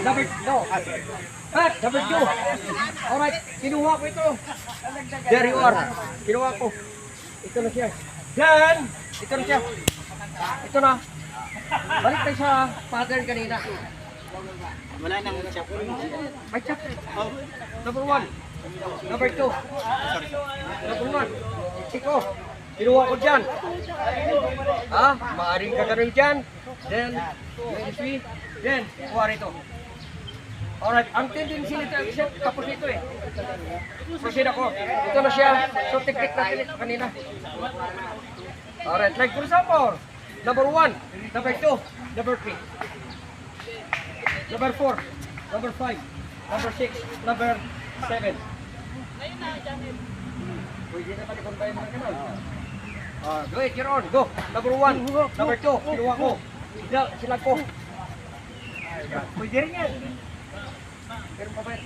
Number, no. Pat, number 2. Alright, kinuha ko ito. There you are. Kinuha ko. Ito na siya. Yan! Ito na siya. Ito na. Balik tayo sa pattern kanina. Wala nang check. May check. Number 1. Number 2. Number 1. Iko. Kinuha ko dyan. Maaring kagarin dyan. Then, then, kuha rito. Alright, ang tendency nito accept tapos ito eh. Proceed ako. Ito na siya. So, technique natin ito kanina. Alright, like for example, number 1, number 2, number 3, number 4, number 5, number 6, number 7. Pwede na pala kung tayo mga ganun. Go it, you're on. Go. Number 1, number 2, kinuha ko. Sila ko. Pwede rin yan. Pero pabayat,